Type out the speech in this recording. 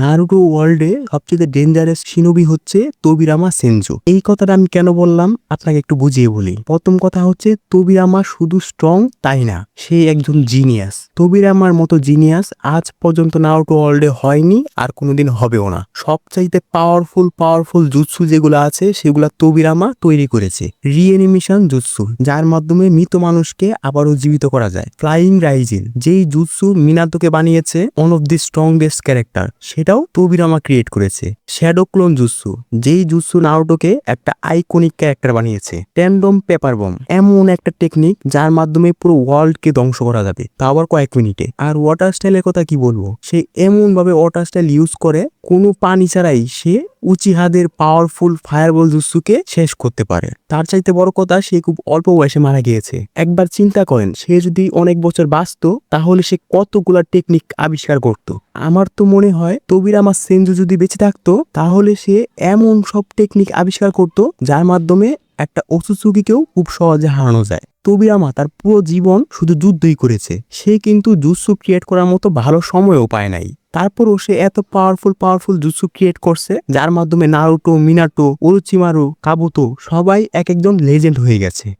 Naruto ওয়ার্ল্ডে সবচেয়ে dangerous shinobi হচ্ছে তোবিরামা সেনজো। এই কথাটা আমি কেন বললাম আপনাকে একটু বুঝিয়ে বলি। প্রথম কথা হচ্ছে তোবিরামা শুধু স্ট্রং তাই না, সে একজন জিনিয়াস। তোবিরামার মতো জিনিয়াস আজ পর্যন্ত নারুটো ওয়ার্ল্ডে হয়নি আর কোনোদিন হবেও না। সবচাইতে পাওয়ারফুল জুৎসু যেগুলো আছে সেগুলা তোবিরামা তৈরি করেছে। রিএনিমেশন জুৎসু, যার মাধ্যমে মৃত মানুষকে আবারও জীবিত করা যায়। ফ্লাইং রাইজিন, যেই জুৎসু মিনাতোকে বানিয়েছে one of the strongest character, সেটাও তোবিরামা ক্রিয়েট করেছে। শ্যাডো ক্লোন জুৎসু, যেই জুৎসু নারুটোকে একটা আইকনিক ক্যারেক্টার বানিয়েছে। ট্যান্ডম পেপার বম, এমন একটা টেকনিক যার মাধ্যমে পুরো ওয়ার্ল্ডকে ধ্বংস করা যাবে, তা আবার কয়েক মিনিটে। আর ওয়াটার স্টাইলের কথা কি বলবো, সে এমন ভাবে ওয়াটার স্টাইল ইউজ করে কোনো পানি ছাড়াই সে উচিহাদের পাওয়ারফুল ফায়ারবল জুৎসুকে শেষ করতে পারে। তার চাইতে বড় কথা, সে খুব অল্প বয়সে মারা গিয়েছে। একবার চিন্তা করেন, সে যদি অনেক বছর বাঁচতো তাহলে সে কতগুলা টেকনিক আবিষ্কার করত। আমার তো মনে হয় তোবিরামা সেনজো যদি বেঁচে থাকতো তাহলে সে এমন সব টেকনিক আবিষ্কার করত যার মাধ্যমে একটা ওসুৎসুকিকেও খুব সহজে হারানো যায়। তোবিরামা তার পুরো জীবন শুধু যুদ্ধই করেছে, সে কিন্তু জুৎসু ক্রিয়েট করার মতো ভালো সময়ও পায় নাই। তারপরও সে এত পাওয়ারফুল জুৎসু ক্রিয়েট করছে যার মাধ্যমে নারুটো, মিনাটো, ওরোচিমারু, কাবুতো সবাই এক একজন লেজেন্ড হয়ে গেছে।